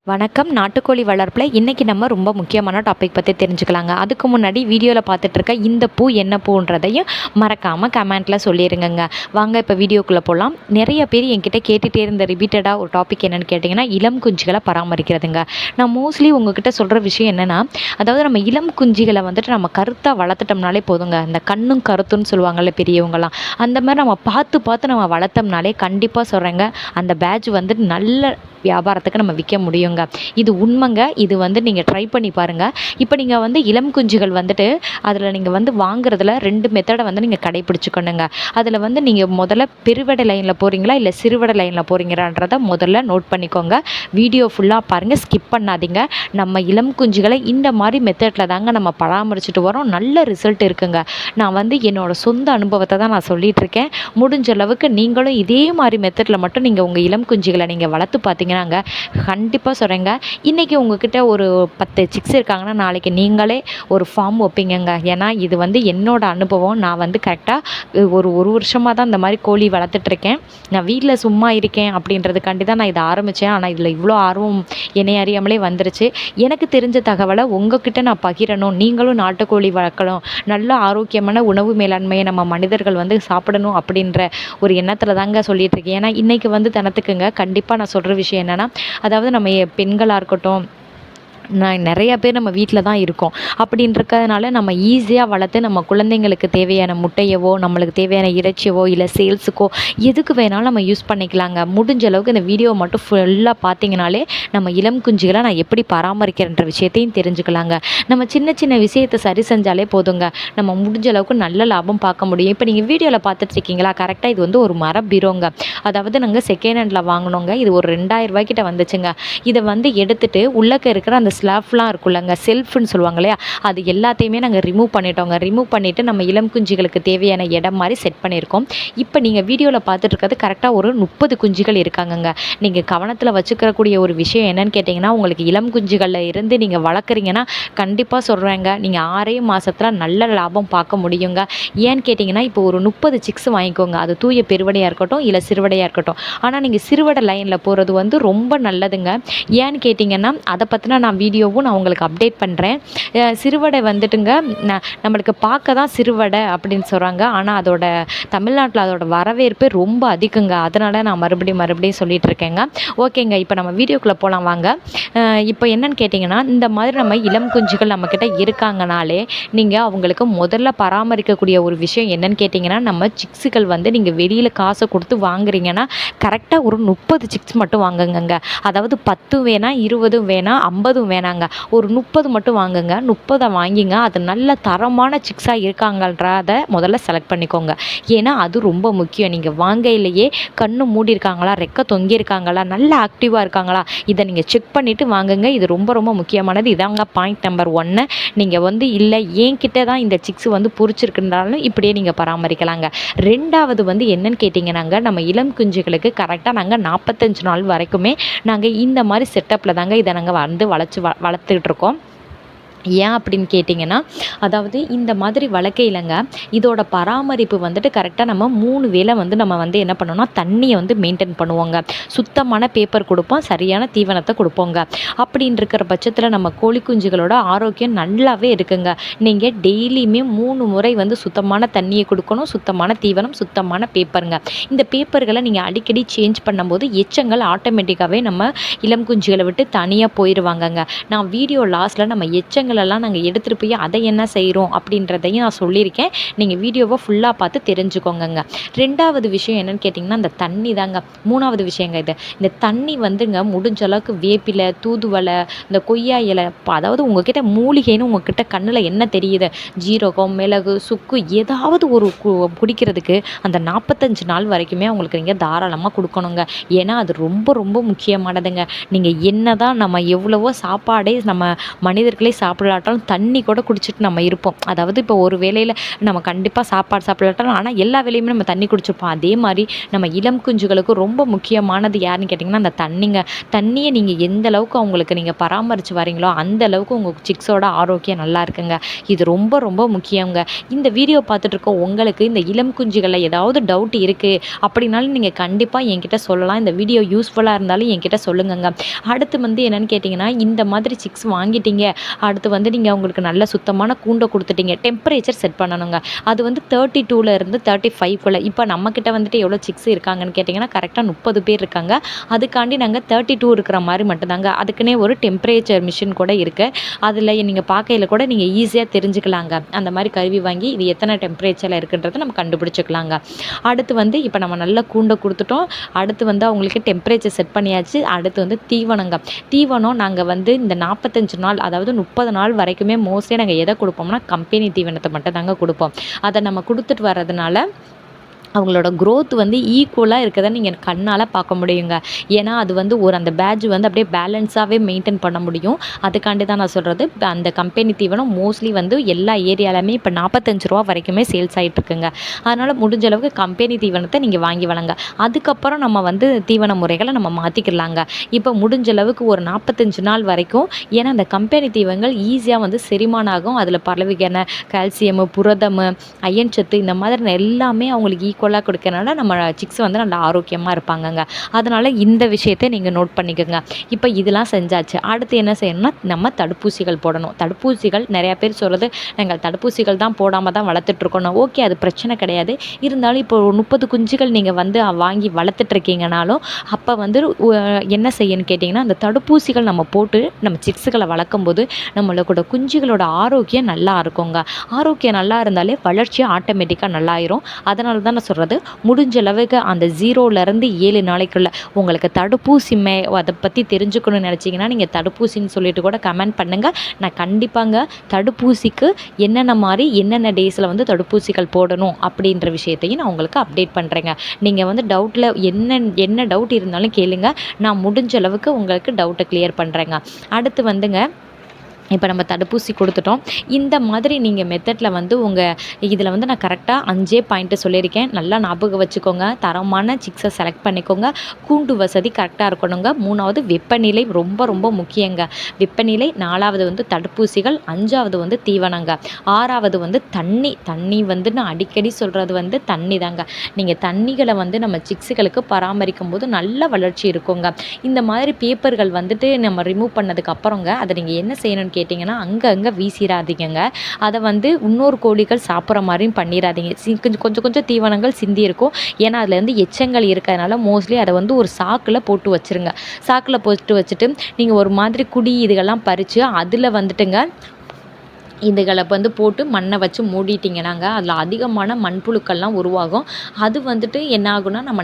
வணக்கம். நாட்டுக்கோழி வளர்ப்பில் இன்றைக்கி நம்ம ரொம்ப முக்கியமான டாபிக் பற்றி தெரிஞ்சுக்கலாங்க. அதுக்கு முன்னாடி வீடியோவில் பார்த்துட்ருக்க இந்த பூ என்ன பூன்றதையும் மறக்காமல் கமெண்ட்டில் சொல்லிடுங்கங்க. வாங்க இப்போ வீடியோக்குள்ளே போகலாம். நிறைய பேர் என்கிட்ட கேட்டுகிட்டே இருந்த ரிப்பீட்டடாக ஒரு டாபிக் என்னென்னு கேட்டிங்கன்னா, இளம் குஞ்சுகளை பராமரிக்கிறதுங்க. நான் மோஸ்ட்லி உங்ககிட்ட சொல்கிற விஷயம் என்னென்னா, அதாவது நம்ம இளம் குஞ்சுகளை வந்துட்டு நம்ம கருத்தாக வளர்த்துட்டோம்னாலே போதுங்க. இந்த கண்ணும் கருத்துன்னு சொல்லுவாங்கள்ல பெரியவங்கலாம், அந்த மாதிரி நம்ம பார்த்து நம்ம வளர்த்தோம்னாலே கண்டிப்பாக சொல்கிறேங்க, அந்த பேட்ச் வந்துட்டு நல்ல வியாபாரத்துக்கு நம்ம விற்க முடியுங்க. இது உண்மைங்க. இது வந்து நீங்கள் ட்ரை பண்ணி பாருங்கள். இப்போ நீங்கள் வந்து இளம் குஞ்சுகள் வந்துட்டு அதில் நீங்கள் வந்து வாங்குறதுல 2 மெத்தடை வந்து நீங்கள் கடைப்பிடிச்சிக்கணுங்க. அதில் வந்து நீங்கள் முதல்ல பெருவடை லைனில் போகிறீங்களா இல்லை சிறுவடை லைனில் போகிறீங்களான்றதை முதல்ல நோட் பண்ணிக்கோங்க. வீடியோ ஃபுல்லாக பாருங்கள், ஸ்கிப் பண்ணாதீங்க. நம்ம இளம் குஞ்சுகளை இந்த மாதிரி மெத்தடில் தாங்க நம்ம பராமரிச்சுட்டு வரோம். நல்ல ரிசல்ட் இருக்குங்க. நான் வந்து என்னோடய சொந்த அனுபவத்தை தான் நான் சொல்லிகிட்ருக்கேன். முடிஞ்ச அளவுக்கு நீங்களும் இதே மாதிரி மெத்தடில் மட்டும் நீங்கள் உங்கள் இளம் குஞ்சுகளை நீங்கள் வளர்த்து பார்த்தீங்கன்னாங்க கண்டிப்பாக சொல்கிறேங்க, இன்றைக்கி உங்ககிட்ட ஒரு 10 சிக்ஸ் இருக்காங்கன்னா நாளைக்கு நீங்களே ஒரு ஃபார்ம் வைப்பீங்கங்க. ஏன்னா இது வந்து என்னோடய அனுபவம். நான் வந்து கரெக்டாக ஒரு வருஷமாக தான் இந்த மாதிரி கோழி வளர்த்துட்ருக்கேன். நான் வீட்டில் சும்மா இருக்கேன் அப்படின்றதுக்காண்டி தான் நான் இதை ஆரம்பித்தேன். ஆனால் இதில் இவ்வளோ ஆர்வம் என்னை அறியாமலே வந்துருச்சு. எனக்கு தெரிஞ்ச தகவலை உங்ககிட்ட நான் பகிரணும். நீங்களும் நாட்டுக்கோழி வளர்க்கணும், நல்ல ஆரோக்கியமான உணவு மேலாண்மையை நம்ம மனிதர்கள் வந்து சாப்பிடணும் அப்படின்ற ஒரு எண்ணத்தில் தாங்க சொல்லிகிட்ருக்கேன். ஏன்னா இன்றைக்கி வந்து தினத்துக்குங்க கண்டிப்பாக நான் சொல்கிற விஷயம் என்னென்னா, அதாவது நம்ம பெண்களாக இருக்கட்டும், நிறையா பேர் நம்ம வீட்டில் தான் இருக்கோம். அப்படின்றதுனால நம்ம ஈஸியாக வளர்த்து நம்ம குழந்தைங்களுக்கு தேவையான முட்டையவோ, நம்மளுக்கு தேவையான இறைச்சியவோ, இல்லை சேல்ஸுக்கோ எதுக்கு வேணாலும் நம்ம யூஸ் பண்ணிக்கலாங்க. முடிஞ்ச அளவுக்கு இந்த வீடியோ மட்டும் ஃபுல்லாக பார்த்தீங்கனாலே நம்ம இளம் குஞ்சுகளை நான் எப்படி பராமரிக்கிறேன்ற விஷயத்தையும் தெரிஞ்சுக்கலாங்க. நம்ம சின்ன சின்ன விஷயத்தை சரி செஞ்சாலே போதுங்க, நம்ம முடிஞ்ச அளவுக்கு நல்ல லாபம் பார்க்க முடியும். இப்போ நீங்கள் வீடியோவில் பார்த்துட்ருக்கீங்களா, கரெக்டாக இது வந்து ஒரு மர பீரோங்க. அதாவது நாங்கள் செகண்ட் ஹேண்டில் வாங்கினோங்க. இது ஒரு 2000 ரூபாய்க்கிட்ட வந்துச்சுங்க. இதை வந்து எடுத்துகிட்டு உள்ளக்க இருக்கிற அந்த ஸ்லாப்லாம் இருக்குல்லங்க, செல்ஃப்னு சொல்லுவாங்க இல்லையா, அது எல்லாத்தையுமே நாங்கள் ரிமூவ் பண்ணிட்டோங்க. ரிமூவ் பண்ணிவிட்டு நம்ம இளம் குஞ்சுகளுக்கு தேவையான இடம் மாதிரி செட் பண்ணியிருக்கோம். இப்போ நீங்கள் வீடியோவில் பார்த்துட்டு இருக்கிறது கரெக்டாக ஒரு 30 குஞ்சுகள் இருக்காங்கங்க. நீங்கள் கவனத்தில் வச்சுக்கக்கூடிய ஒரு விஷயம் என்னன்னு கேட்டிங்கன்னா, உங்களுக்கு இளம் குஞ்சுகளில் இருந்து நீங்கள் வளர்க்குறீங்கன்னா கண்டிப்பாக சொல்கிறேங்க, நீங்கள் 6 மாதத்தில் நல்ல லாபம் பார்க்க முடியுங்க. ஏன்னு கேட்டிங்கன்னா, இப்போ ஒரு 30 சிக்ஸ் வாங்கிக்கோங்க. அது தூய பெருவடையாக இருக்கட்டும் இல்லை சிறுவடையாக இருக்கட்டும். ஆனால் நீங்கள் சிறுவடை லைனில் போகிறது வந்து ரொம்ப நல்லதுங்க. ஏன்னு கேட்டிங்கன்னா, அதை பற்றின நான் வீடியோவும் நான் உங்களுக்கு அப்டேட் பண்ணுறேன். சிறுவடை வந்துட்டுங்க, நம்மளுக்கு பார்க்க தான் சிறுவடை அப்படின்னு சொல்கிறாங்க. ஆனால் அதோட தமிழ்நாட்டில் அதோட வரவேற்பு ரொம்ப அதிகங்க. அதனால் நான் மறுபடியும் சொல்லிகிட்டு இருக்கேங்க. ஓகேங்க, இப்போ நம்ம வீடியோக்குள்ளே போகலாம் வாங்க. இப்போ என்னன்னு கேட்டிங்கன்னா, இந்த மாதிரி நம்ம இளம் குஞ்சுகள் நம்மக்கிட்ட இருக்காங்கனாலே நீங்கள் அவங்களுக்கு முதல்ல பராமரிக்கக்கூடிய ஒரு விஷயம் என்னன்னு கேட்டிங்கன்னா, நம்ம சிக்ஸுகள் வந்து நீங்கள் வெளியில் காசை கொடுத்து வாங்குறீங்கன்னா கரெக்டாக ஒரு 30 சிக்ஸ் மட்டும் வாங்குங்க. அதாவது 10 வேணாம், 20 வேணாம், 50 வேணாங்க, ஒரு 30 மட்டும் வாங்குங்க. 30 வாங்கிங்க. அது நல்ல தரமான சிக்ஸாக இருக்காங்கன்றதை முதல்ல செலக்ட் பண்ணிக்கோங்க. ஏன்னா அது ரொம்ப முக்கியம். நீங்கள் வாங்கையிலேயே கண்ணு மூடி இருக்காங்களா, ரெக்க தொங்கி இருக்காங்களா, நல்ல ஆக்டிவாக இருக்காங்களா, இதை நீங்கள் செக் பண்ணிவிட்டு வாங்குங்க. இது ரொம்ப முக்கியமானது. இதாங்க பாயிண்ட் நம்பர் 1. நீங்கள் வந்து இல்லை என்கிட்ட தான் இந்த சிக்ஸ் வந்து பிடிச்சிருக்குன்றாலும் இப்படியே நீங்கள் பராமரிக்கலாங்க. 2வது வந்து என்னன்னு கேட்டிங்கன்னாங்க, நம்ம இளம் குஞ்சுகளுக்கு கரெக்டாக நாங்கள் 45 நாள் வரைக்குமே நாங்கள் இந்த மாதிரி செட்டப்பில் தாங்க இதை நாங்கள் வந்து வளர்த்துக்கிட்டு இருக்கோம். ஏன் அப்படின்னு கேட்டிங்கன்னா, அதாவது இந்த மாதிரி வளர்க்கையிலங்க இதோட பராமரிப்பு வந்துட்டு கரெக்டாக நம்ம 3 வேளை வந்து நம்ம வந்து என்ன பண்ணோம்னா தண்ணியை வந்து மெயின்டைன் பண்ணுவோங்க. சுத்தமான பேப்பர் கொடுப்போம், சரியான தீவனத்தை கொடுப்போங்க. அப்படின்னு இருக்கிற பட்சத்தில் நம்ம கோழி குஞ்சுகளோட ஆரோக்கியம் நல்லாவே இருக்குங்க. நீங்கள் டெய்லியுமே 3 முறை வந்து சுத்தமான தண்ணியை கொடுக்கணும், சுத்தமான தீவனம், சுத்தமான பேப்பருங்க. இந்த பேப்பர்களை நீங்கள் அடிக்கடி சேஞ்ச் பண்ணும்போது எச்சங்கள் ஆட்டோமேட்டிக்காகவே நம்ம இளம் குஞ்சுகளை விட்டு தனியாக போயிடுவாங்கங்க. நான் வீடியோ லாஸ்ட்டில் நம்ம எச்சங்களெல்லாம் நாங்கள் எடுத்துகிட்டு போய் அதை என்ன செய்கிறோம் அப்படின்றதையும் நான் சொல்லியிருக்கேன். நீங்கள் வீடியோவை ஃபுல்லாக பார்த்து தெரிஞ்சுக்கோங்க. 2வது விஷயம் என்னென்னு கேட்டிங்கன்னா, அந்த தண்ணி தாங்க. 3வது விஷயங்க இது. இந்த தண்ணி வந்துங்க முடிஞ்ச அளவுக்கு வேப்பிலை, தூதுவளை, இந்த கொய்யா இலை, அதாவது உங்ககிட்ட மூலிகைன்னு உங்ககிட்ட கண்ணில் என்ன தெரியுது, ஜீரகம், மிளகு, சுக்கு, ஏதாவது ஒரு குடிக்கிறதுக்கு அந்த 45 நாள் வரைக்குமே அவங்களுக்கு நீங்கள் தாராளமாக கொடுக்கணுங்க. ஏன்னா அது ரொம்ப முக்கியமானதுங்க. நீங்கள் என்ன தான் நம்ம எவ்வளவோ சாப்பாடே நம்ம மனிதர்களே சாப்பிடலாட்டாலும் தண்ணி கூட குடிச்சிட்டு நம்ம இருப்போம். அதாவது இப்போ ஒரு வேளையில் நம்ம கண்டிப்பாக சாப்பாடு சாப்பிடலாட்டாலும் ஆனால் எல்லா வேளையுமே நம்ம தண்ணி குடிச்சிருப்போம். அதே மாதிரி நம்ம இளம் குஞ்சுகளுக்கு ரொம்ப முக்கியமானது யாருன்னு கேட்டிங்கன்னா அந்த தண்ணிங்க. தண்ணியை நீங்கள் எந்த அளவுக்கு அவங்களுக்கு நீங்கள் பராமரித்து வரீங்களோ அந்த அளவுக்கு உங்கள் சிக்ஸோட ஆரோக்கியம் நல்லா இருக்குங்க. இது ரொம்ப ரொம்ப முக்கியங்க. இந்த வீடியோ பார்த்துட்டு இருக்க உங்களுக்கு இந்த இளம் குஞ்சுகளில் ஏதாவது டவுட் இருக்குது அப்படின்னாலும் நீங்கள் கண்டிப்பாக என்கிட்ட சொல்லலாம். இந்த வீடியோ யூஸ்ஃபுல்லாக இருந்தாலும் என்கிட்ட சொல்லுங்கங்க. அடுத்து வந்து என்னென்னு கேட்டிங்கன்னா, இந்த மாதிரி சிக்ஸ் வாங்கிட்டீங்க, அடுத்து வந்து நீங்கள் அவங்களுக்கு நல்ல சுத்தமான கூண்டை கொடுத்துட்டீங்க, டெம்பரேச்சர் செட் பண்ணணுங்க. அது வந்து 32 இருந்து 35 இப்போ நம்மக்கிட்ட வந்துட்டு எவ்வளோ சிக்ஸ் இருக்காங்கன்னு கேட்டிங்கன்னா கரெக்டாக 30 பேர் இருக்காங்க. அதுக்காண்டி நாங்கள் 32 இருக்கிற மாதிரி மட்டும்தாங்க. அதுக்குன்னே ஒரு டெம்பரேச்சர் மிஷின் கூட இருக்குது. அதில் நீங்கள் பார்க்கையில் கூட நீங்கள் ஈஸியாக தெரிஞ்சுக்கலாங்க. அந்த மாதிரி கருவி வாங்கி இது எத்தனை டெம்பரேச்சரில் இருக்குன்றதை நம்ம கண்டுபிடிச்சிக்கலாங்க. அடுத்து வந்து இப்போ நம்ம நல்ல கூண்டை கொடுத்துட்டோம். அடுத்து வந்து அவங்களுக்கு டெம்பரேச்சர் செட் பண்ணியாச்சு. அடுத்து வந்து தீவனங்க. தீவனம் நாங்கள் வந்து இந்த 45 நாள் அதாவது 30 நாள் வரைக்குமே மோஸ்ட்லி நாங்கள் எதை கொடுப்போம்னா கம்பெனி தீவனத்தை மட்டும் தாங்க கொடுப்போம். அதை நம்ம கொடுத்துட்டு வர்றதுனால அவங்களோட க்ரோத் வந்து ஈக்குவலாக இருக்கிறத நீங்கள் கண்ணால் பார்க்க முடியுங்க. ஏன்னா அது வந்து அந்த பேட்ச் வந்து அப்படியே பேலன்ஸாகவே மெயின்டைன் பண்ண முடியும். அதுக்காண்டி தான் நான் சொல்கிறது. அந்த கம்பெனி தீவனம் மோஸ்ட்லி வந்து எல்லா ஏரியாலுமே இப்போ 45 ரூபா வரைக்குமே சேல்ஸ் ஆகிட்டுருக்குங்க. அதனால் முடிஞ்ச அளவுக்கு கம்பெனி தீவனத்தை நீங்கள் வாங்கி வளங்க. அதுக்கப்புறம் நம்ம வந்து தீவன முறைகளை நம்ம மாற்றிக்கலாங்க. இப்போ முடிஞ்ச அளவுக்கு ஒரு 45 நாள் வரைக்கும், ஏன்னா அந்த கம்பெனி தீவனங்கள் ஈஸியாக வந்து செரிமானம் ஆகும். அதில் பலவகையான கால்சியமு, புரதமு, அயன் சத்து இந்த மாதிரி எல்லாமே அவங்களுக்கு ஈக்குவலாக கொடுக்கறனால நம்ம சிக்ஸ் வந்து நல்லா ஆரோக்கியமாக இருப்பாங்கங்க. அதனால் இந்த விஷயத்தை நீங்கள் நோட் பண்ணிக்கோங்க. இப்போ இதெல்லாம் செஞ்சாச்சு. அடுத்து என்ன செய்யணும்னா நம்ம தடுப்பூசிகள் போடணும். தடுப்பூசிகள் நிறையா பேர் சொல்கிறது நாங்கள் தடுப்பூசிகள் தான் போடாமல் தான் வளர்த்துட்ருக்கணும். ஓகே, அது பிரச்சனை கிடையாது. இருந்தாலும் இப்போ 30 குஞ்சுகள் நீங்கள் வந்து வாங்கி வளர்த்துட்ருக்கீங்கனாலும் அப்போ வந்து என்ன செய்யணும்னு கேட்டிங்கன்னா அந்த தடுப்பூசிகள் நம்ம போட்டு நம்ம சிக்ஸுகளை வளர்க்கும்போது நம்மளோட குஞ்சுகளோட ஆரோக்கியம் நல்லா இருக்குங்க. ஆரோக்கியம் நல்லா இருந்தாலே வளர்ச்சி ஆட்டோமேட்டிக்காக நல்லாயிரும். அதனால தான் நான் சொல்கிறது, முடிஞ்ச அளவுக்கு அந்த 0லேருந்து 7 நாளைக்குள்ள உங்களுக்கு தடுப்பூசி அதை பற்றி தெரிஞ்சுக்கணும்னு நினச்சிங்கன்னா நீங்கள் தடுப்பூசின்னு சொல்லிட்டு கூட கமெண்ட் பண்ணுங்கள். நான் கண்டிப்பாங்க தடுப்பூசிக்கு என்னென்ன டேஸில் வந்து தடுப்பூசிகள் போடணும் அப்படின்ற விஷயத்தையும் நான் உங்களுக்கு அப்டேட் பண்ணுறேங்க. நீங்கள் வந்து டவுட்டில் என்ன டவுட் இருந்தாலும் கேளுங்க. நான் முடிஞ்ச அளவுக்கு உங்களுக்கு டவுட்டை கிளியர் பண்ணுறேங்க. அடுத்து வந்துங்க, இப்போ நம்ம தடுப்பூசி கொடுத்துட்டோம். இந்த மாதிரி நீங்கள் மெத்தடில் வந்து இதில் வந்து நான் கரெக்டாக 5 பாயிண்ட்டு சொல்லியிருக்கேன். நல்லா ஞாபகம் வச்சுக்கோங்க. தரமான சிக்ஸை செலக்ட் பண்ணிக்கோங்க. கூண்டு வசதி கரெக்டாக இருக்கணுங்க. 3வது வெப்பநிலை ரொம்ப ரொம்ப முக்கியங்க. வெப்பநிலை. 4வது வந்து தடுப்பூசிகள். 5வது வந்து தீவனங்க. 6வது வந்து தண்ணி வந்து நான் அடிக்கடி சொல்கிறது வந்து தண்ணி தாங்க. நீங்கள் தண்ணிகளை வந்து நம்ம சிக்ஸுகளுக்கு பராமரிக்கும் போது நல்ல வளர்ச்சி இருக்குங்க. இந்த மாதிரி பேப்பர்கள் வந்துட்டு நம்ம ரிமூவ் பண்ணதுக்கு அப்புறங்க அதை நீங்கள் என்ன செய்யணும்னு கேட்டிங்கன்னா அங்கங்கே வீசிடாதீங்க. அதை வந்து இன்னொரு கோழிகள் சாப்பிட்ற மாதிரியும் பண்ணிடாதீங்க. கொஞ்சம் தீவனங்கள் சிந்தி இருக்கும். ஏன்னா அதில் வந்து எச்சங்கள் இருக்கிறதுனால மோஸ்ட்லி அதை வந்து ஒரு சாக்கில் போட்டு வச்சுருங்க. சாக்கில் போட்டு வச்சுட்டு நீங்கள் ஒரு மாதிரி குடி இதுகள்லாம் பறித்து அதில் வந்துட்டுங்க இதுகளை வந்து போட்டு மண்ணை வச்சு மூடிட்டிங்கன்னாங்க அதில் அதிகமான மண்புழுக்கள்லாம் உருவாகும். அது வந்துட்டு என்ன ஆகுனா நம்ம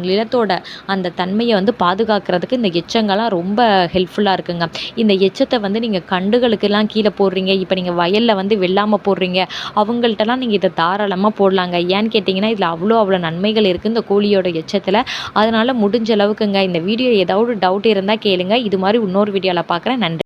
நிலத்தோட அந்த தன்மையை வந்து பாதுகாக்கிறதுக்கு இந்த எச்சங்கள்லாம் ரொம்ப ஹெல்ப்ஃபுல்லாக இருக்குங்க. இந்த எச்சத்தை வந்து நீங்கள் கண்டுகளுக்கெல்லாம் கீழே போடுறீங்க, இப்போ நீங்கள் வயலில் வந்து வெள்ளாமல் போடுறீங்க, அவங்கள்ட்டலாம் நீங்கள் இதை தாராளமாக போடலாங்க. ஏன்னு கேட்டிங்கன்னா இதில் அவ்வளோ நன்மைகள் இருக்குது இந்த கோழியோட எச்சத்தில். அதனால் முடிஞ்ச அளவுக்குங்க இந்த வீடியோ ஏதாவது டவுட் இருந்தால் கேளுங்க. இது மாதிரி இன்னொரு வீடியோவில் பார்க்குறேன். நன்றி.